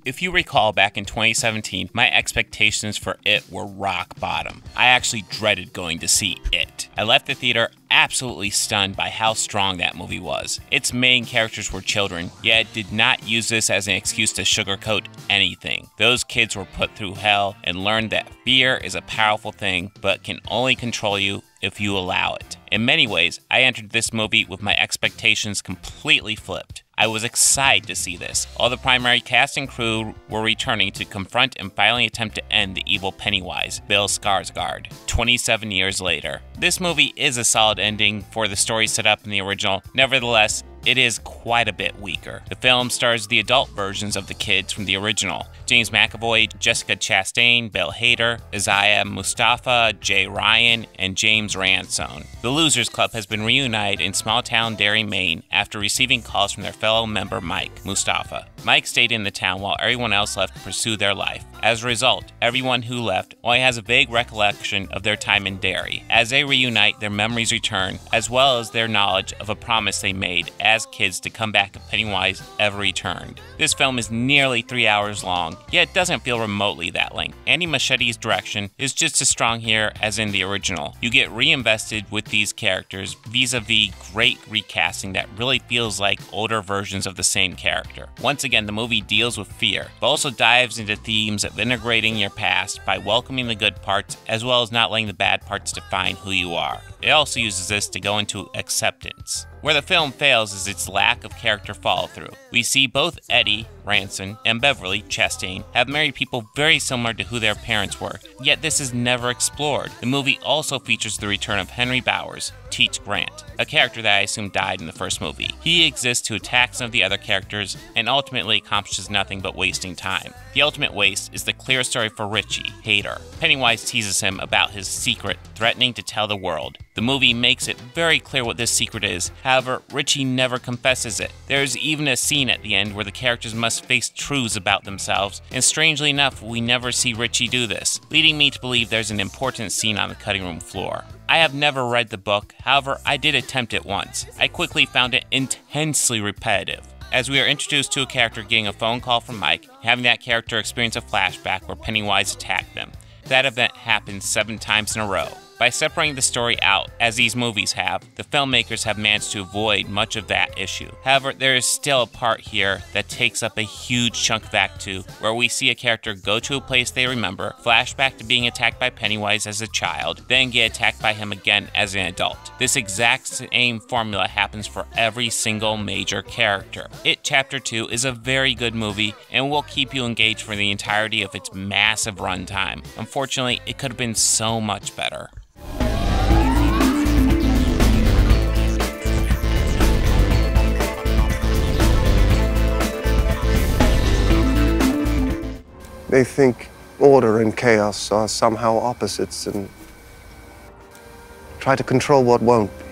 If you recall, back in 2017, my expectations for It were rock bottom. I actually dreaded going to see It. I left the theater absolutely stunned by how strong that movie was. Its main characters were children, yet it did not use this as an excuse to sugarcoat anything. Those kids were put through hell and learned that fear is a powerful thing, but can only control you if you allow it. In many ways, I entered this movie with my expectations completely flipped. I was excited to see this. All the primary cast and crew were returning to confront and finally attempt to end the evil Pennywise, Bill Skarsgård, 27 years later. This movie is a solid ending for the story set up in the original. Nevertheless, it is quite a bit weaker. The film stars the adult versions of the kids from the original: James McAvoy, Jessica Chastain, Bill Hader, Isaiah Mustafa, Jay Ryan, and James Ransone. The Losers Club has been reunited in small-town Darin, Maine, after receiving calls from their fellow member Mike, Mustafa. Mike stayed in the town while everyone else left to pursue their life. As a result, everyone who left only has a vague recollection of their time in Darin. As they reunite, their memories return, as well as their knowledge of a promise they made as kids to come back if Pennywise ever returned. This film is nearly 3 hours long, yet it doesn't feel remotely that length. Andy Muschietti's direction is just as strong here as in the original. You get reinvested with these characters vis-a-vis great recasting that really feels like older versions of the same character. Once again, the movie deals with fear, but also dives into themes of integrating your past by welcoming the good parts as well as not letting the bad parts define who you are. It also uses this to go into acceptance. Where the film fails is its lack of character follow-through. We see both Eddie, Ransone, and Beverly, Chastain, have married people very similar to who their parents were, yet this is never explored. The movie also features the return of Henry Bowers, Teach Grant, a character that I assume died in the first movie. He exists to attack some of the other characters and ultimately accomplishes nothing but wasting time. The ultimate waste is the clear story for Richie, Hader. Pennywise teases him about his secret, threatening to tell the world. The movie makes it very clear what this secret is. However, Richie never confesses it. There's even a scene at the end where the characters must face truths about themselves, and strangely enough, we never see Richie do this, leading me to believe there's an important scene on the cutting room floor. I have never read the book, however, I did attempt it once. I quickly found it intensely repetitive, as we are introduced to a character getting a phone call from Mike, having that character experience a flashback where Pennywise attacked them. That event happened 7 times in a row. By separating the story out, as these movies have, the filmmakers have managed to avoid much of that issue. However, there is still a part here that takes up a huge chunk of Act 2, where we see a character go to a place they remember, flashback to being attacked by Pennywise as a child, then get attacked by him again as an adult. This exact same formula happens for every single major character. It Chapter 2 is a very good movie and will keep you engaged for the entirety of its massive runtime. Unfortunately, it could have been so much better. They think order and chaos are somehow opposites and try to control what won't be.